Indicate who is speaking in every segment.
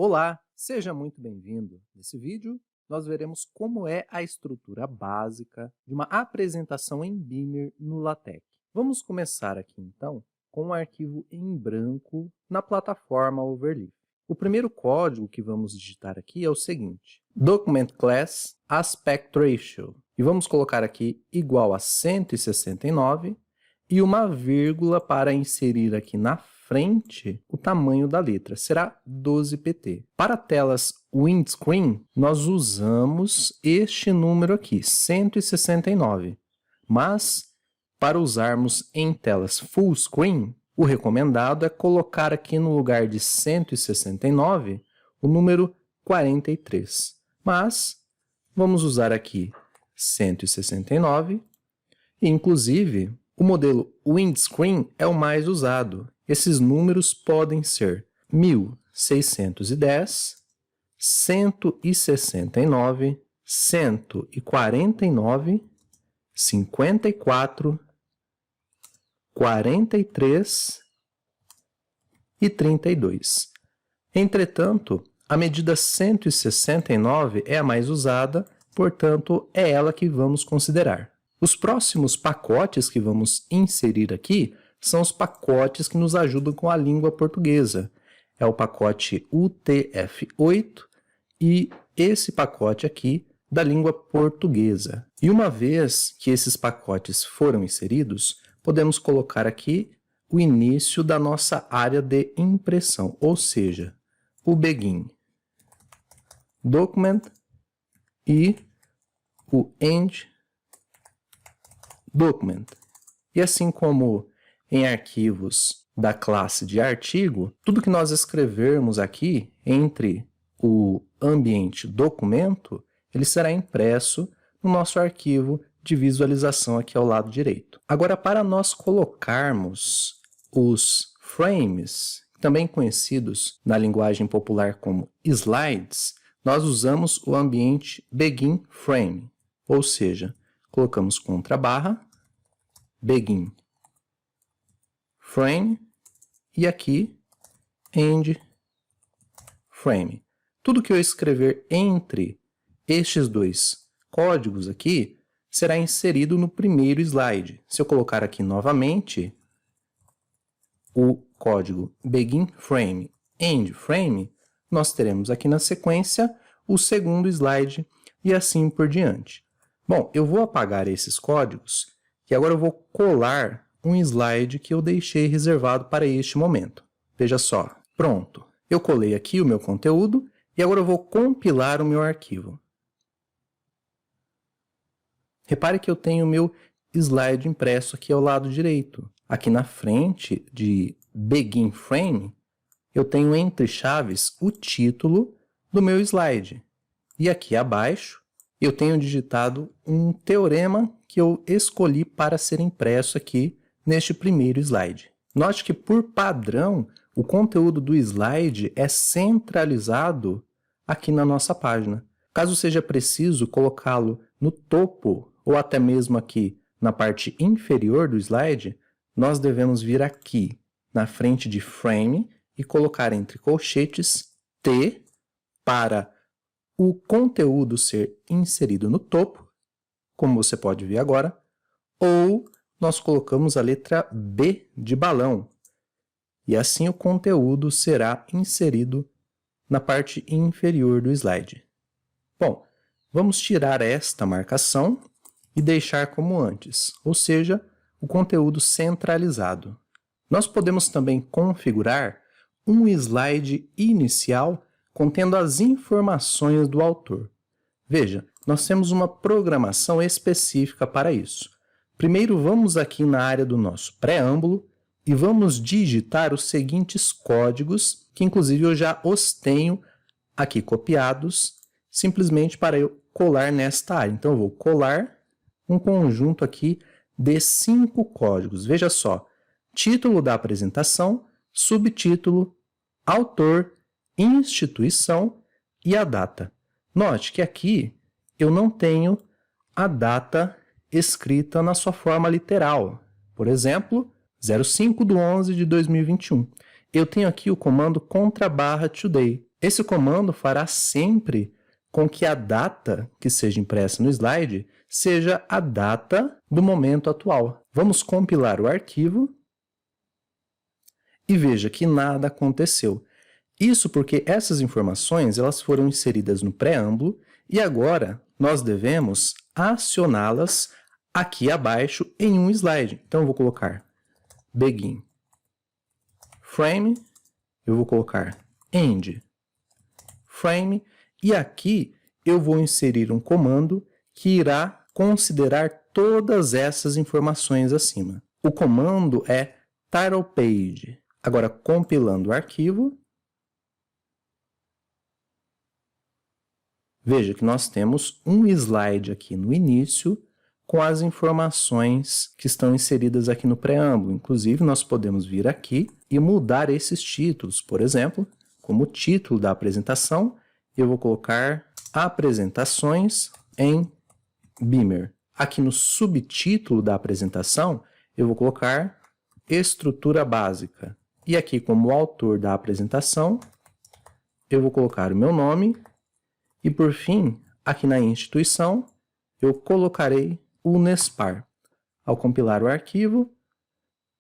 Speaker 1: Olá, seja muito bem-vindo. Nesse vídeo, nós veremos como é a estrutura básica de uma apresentação em Beamer no LaTeX. Vamos começar aqui, então, com um arquivo em branco na plataforma Overleaf. O primeiro código que vamos digitar aqui é o seguinte: Document Class Aspect Ratio. E vamos colocar aqui igual a 169 e uma vírgula para inserir aqui na frente o tamanho da letra, será 12 pt. Para telas windscreen, nós usamos este número aqui, 169. Mas, para usarmos em telas full screen, o recomendado é colocar aqui no lugar de 169 o número 43. Mas, vamos usar aqui 169, e inclusive, o modelo windscreen é o mais usado. Esses números podem ser 1610, 169, 149, 54, 43 e 32. Entretanto, a medida 169 é a mais usada, portanto, é ela que vamos considerar. Os próximos pacotes que vamos inserir aqui são os pacotes que nos ajudam com a língua portuguesa. É o pacote UTF-8 e esse pacote aqui da língua portuguesa. E uma vez que esses pacotes foram inseridos, podemos colocar aqui o início da nossa área de impressão, ou seja, o begin document e o end document. E assim como em arquivos da classe de artigo, tudo que nós escrevermos aqui entre o ambiente documento, ele será impresso no nosso arquivo de visualização aqui ao lado direito. Agora, para nós colocarmos os frames, também conhecidos na linguagem popular como slides, nós usamos o ambiente begin frame, ou seja, colocamos contrabarra, begin frame e aqui end frame. Tudo que eu escrever entre estes dois códigos aqui será inserido no primeiro slide. Se eu colocar aqui novamente o código begin frame, end frame, nós teremos aqui na sequência o segundo slide e assim por diante. Bom, eu vou apagar esses códigos e agora eu vou colar um slide que eu deixei reservado para este momento. Veja só, pronto. Eu colei aqui o meu conteúdo e agora eu vou compilar o meu arquivo. Repare que eu tenho o meu slide impresso aqui ao lado direito. Aqui na frente de Begin Frame, eu tenho entre chaves o título do meu slide. E aqui abaixo, eu tenho digitado um teorema que eu escolhi para ser impresso aqui neste primeiro slide. Note que, por padrão, o conteúdo do slide é centralizado aqui na nossa página. Caso seja preciso colocá-lo no topo ou até mesmo aqui na parte inferior do slide, nós devemos vir aqui na frente de Frame e colocar entre colchetes T para o conteúdo ser inserido no topo, como você pode ver agora, ou nós colocamos a letra B de balão, e assim o conteúdo será inserido na parte inferior do slide. Bom, vamos tirar esta marcação e deixar como antes, ou seja, o conteúdo centralizado. Nós podemos também configurar um slide inicial contendo as informações do autor. Veja, nós temos uma programação específica para isso. Primeiro, vamos aqui na área do nosso preâmbulo e vamos digitar os seguintes códigos, que inclusive eu já os tenho aqui copiados, simplesmente para eu colar nesta área. Então, eu vou colar um conjunto aqui de 5 códigos. Veja só, título da apresentação, subtítulo, autor, instituição e a data. Note que aqui eu não tenho a data escrita na sua forma literal. Por exemplo, 05/11/2021. Eu tenho aqui o comando contrabarra today. Esse comando fará sempre com que a data que seja impressa no slide seja a data do momento atual. Vamos compilar o arquivo e veja que nada aconteceu. Isso porque essas informações elas foram inseridas no preâmbulo e agora nós devemos acioná-las aqui abaixo em um slide. Então, eu vou colocar begin frame, eu vou colocar end frame e aqui eu vou inserir um comando que irá considerar todas essas informações acima. O comando é title page. Agora, compilando o arquivo, veja que nós temos um slide aqui no início com as informações que estão inseridas aqui no preâmbulo. Inclusive, nós podemos vir aqui e mudar esses títulos. Por exemplo, como título da apresentação, eu vou colocar apresentações em Beamer. Aqui no subtítulo da apresentação, eu vou colocar estrutura básica. E aqui, como autor da apresentação, eu vou colocar o meu nome. E, por fim, aqui na instituição, eu colocarei Unespar. Ao compilar o arquivo,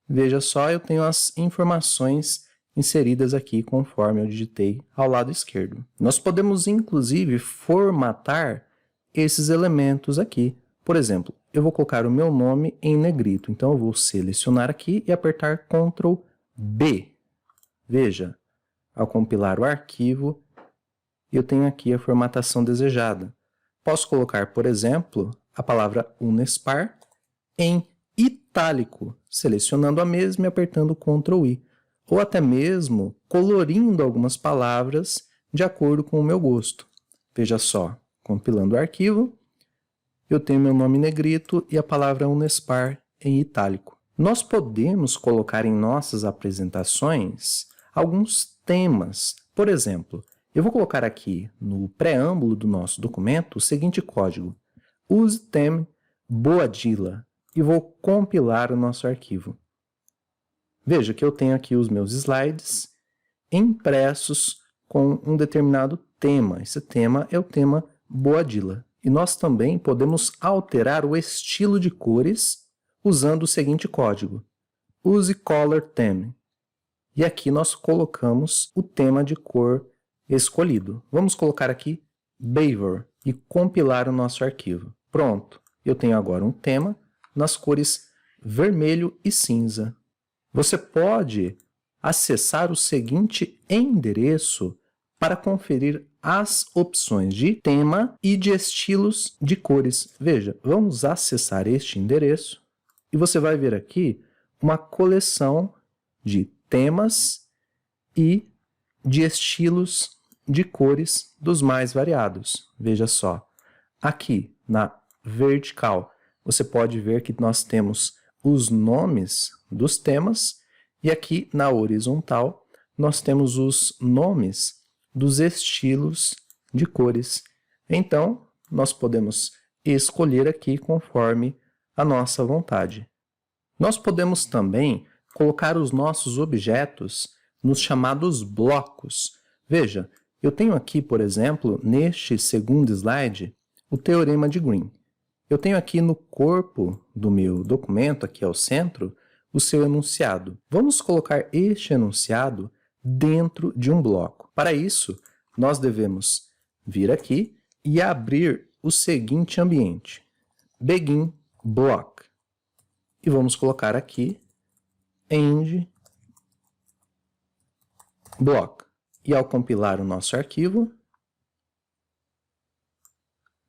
Speaker 1: veja só, eu tenho as informações inseridas aqui conforme eu digitei ao lado esquerdo. Nós podemos, inclusive, formatar esses elementos aqui. Por exemplo, eu vou colocar o meu nome em negrito. Então, eu vou selecionar aqui e apertar Ctrl B. Veja, ao compilar o arquivo, eu tenho aqui a formatação desejada. Posso colocar, por exemplo, a palavra Unespar em itálico, selecionando a mesma e apertando Ctrl I. Ou até mesmo colorindo algumas palavras de acordo com o meu gosto. Veja só, compilando o arquivo, eu tenho meu nome em negrito e a palavra Unespar em itálico. Nós podemos colocar em nossas apresentações alguns temas. Por exemplo, eu vou colocar aqui no preâmbulo do nosso documento o seguinte código: use theme Boadilla e vou compilar o nosso arquivo. Veja que eu tenho aqui os meus slides impressos com um determinado tema. Esse tema é o tema Boadilla. E nós também podemos alterar o estilo de cores usando o seguinte código: use color theme. E aqui nós colocamos o tema de cor escolhido. Vamos colocar aqui Beaver e compilar o nosso arquivo. Pronto, eu tenho agora um tema nas cores vermelho e cinza. Você pode acessar o seguinte endereço para conferir as opções de tema e de estilos de cores. Veja, vamos acessar este endereço e você vai ver aqui uma coleção de temas e de estilos de cores dos mais variados. Veja só, aqui na vertical você pode ver que nós temos os nomes dos temas e aqui na horizontal nós temos os nomes dos estilos de cores. Então, nós podemos escolher aqui conforme a nossa vontade. Nós podemos também colocar os nossos objetos nos chamados blocos. Veja, eu tenho aqui, por exemplo, neste segundo slide, o Teorema de Green. Eu tenho aqui no corpo do meu documento, aqui ao centro, o seu enunciado. Vamos colocar este enunciado dentro de um bloco. Para isso, nós devemos vir aqui e abrir o seguinte ambiente: Begin Block. E vamos colocar aqui End Block. E ao compilar o nosso arquivo,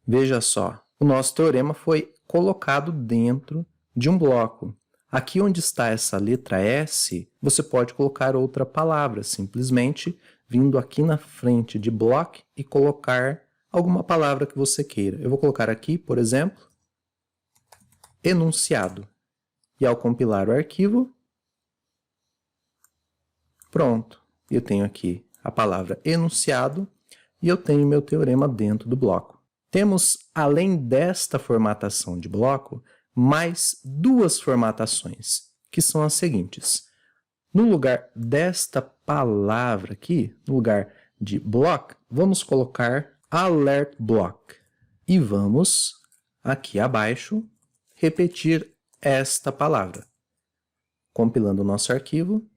Speaker 1: veja só, o nosso teorema foi colocado dentro de um bloco. Aqui onde está essa letra S, você pode colocar outra palavra, simplesmente vindo aqui na frente de block e colocar alguma palavra que você queira. Eu vou colocar aqui, por exemplo, enunciado. E ao compilar o arquivo, pronto. Eu tenho aqui a palavra enunciado e eu tenho meu teorema dentro do bloco. Temos, além desta formatação de bloco, mais duas formatações, que são as seguintes. No lugar desta palavra aqui, no lugar de block, vamos colocar alert block. E vamos, aqui abaixo, repetir esta palavra. Compilando o nosso arquivo.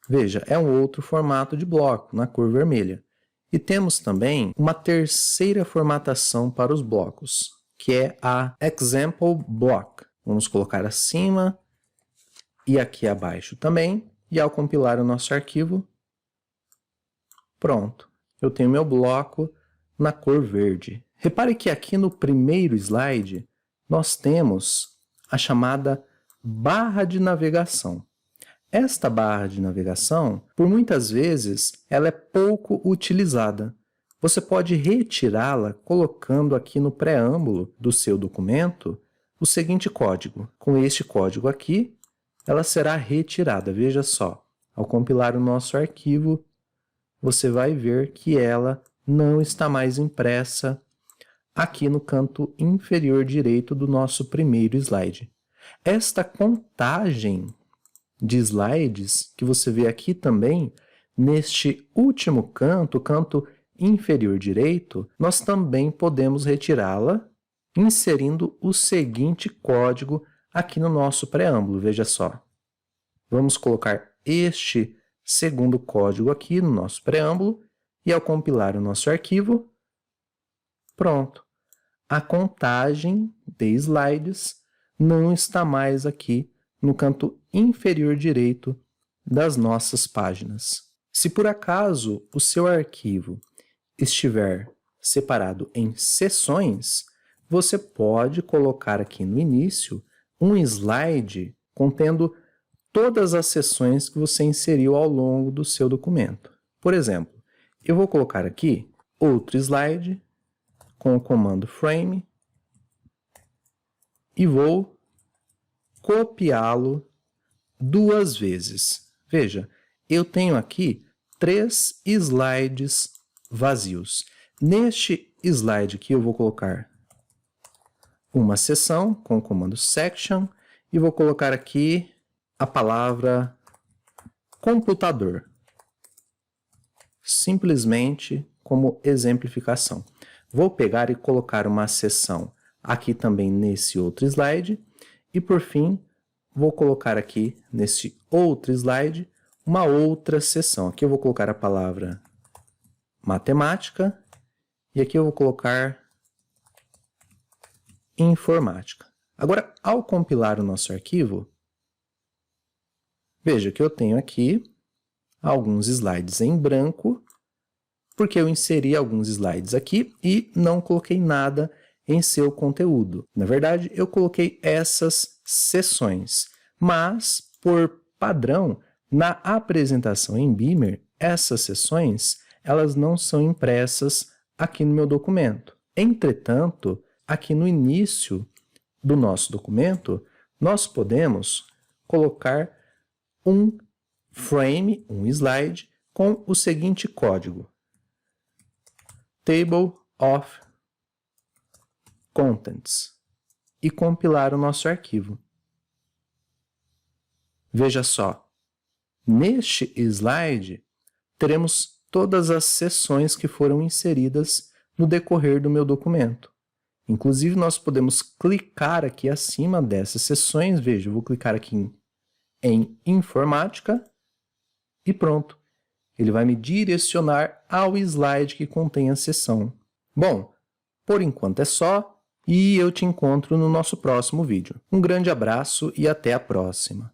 Speaker 1: Veja, é um outro formato de bloco, na cor vermelha. E temos também uma terceira formatação para os blocos, que é a example block. Vamos colocar acima e aqui abaixo também. E ao compilar o nosso arquivo, pronto. Eu tenho meu bloco na cor verde. Repare que aqui no primeiro slide, nós temos a chamada barra de navegação. Esta barra de navegação, por muitas vezes, ela é pouco utilizada. Você pode retirá-la colocando aqui no preâmbulo do seu documento o seguinte código. Com este código aqui, ela será retirada. Veja só, ao compilar o nosso arquivo, você vai ver que ela não está mais impressa aqui no canto inferior direito do nosso primeiro slide. Esta contagem de slides que você vê aqui também, neste último canto, canto inferior direito, nós também podemos retirá-la inserindo o seguinte código aqui no nosso preâmbulo. Veja só. Vamos colocar este segundo código aqui no nosso preâmbulo e ao compilar o nosso arquivo, pronto. A contagem de slides não está mais aqui no canto inferior direito das nossas páginas. Se por acaso o seu arquivo estiver separado em seções, você pode colocar aqui no início um slide contendo todas as seções que você inseriu ao longo do seu documento. Por exemplo, eu vou colocar aqui outro slide com o comando frame e vou copiá-lo 2 vezes. Veja, eu tenho aqui 3 slides vazios. Neste slide aqui eu vou colocar uma seção com o comando section e vou colocar aqui a palavra computador. Simplesmente como exemplificação. Vou pegar e colocar uma seção aqui também nesse outro slide. E por fim, vou colocar aqui nesse outro slide uma outra seção. Aqui eu vou colocar a palavra matemática e aqui eu vou colocar informática. Agora, ao compilar o nosso arquivo, veja que eu tenho aqui alguns slides em branco, porque eu inseri alguns slides aqui e não coloquei nada em seu conteúdo. Na verdade, eu coloquei essas seções, mas, por padrão, na apresentação em Beamer, essas seções elas não são impressas aqui no meu documento. Entretanto, aqui no início do nosso documento, nós podemos colocar um frame, um slide, com o seguinte código. Table of Contents. E compilar o nosso arquivo. Veja só, neste slide, teremos todas as seções que foram inseridas no decorrer do meu documento. Inclusive, nós podemos clicar aqui acima dessas seções. Veja, eu vou clicar aqui em Informática e pronto. Ele vai me direcionar ao slide que contém a seção. Bom, por enquanto é só e eu te encontro no nosso próximo vídeo. Um grande abraço e até a próxima!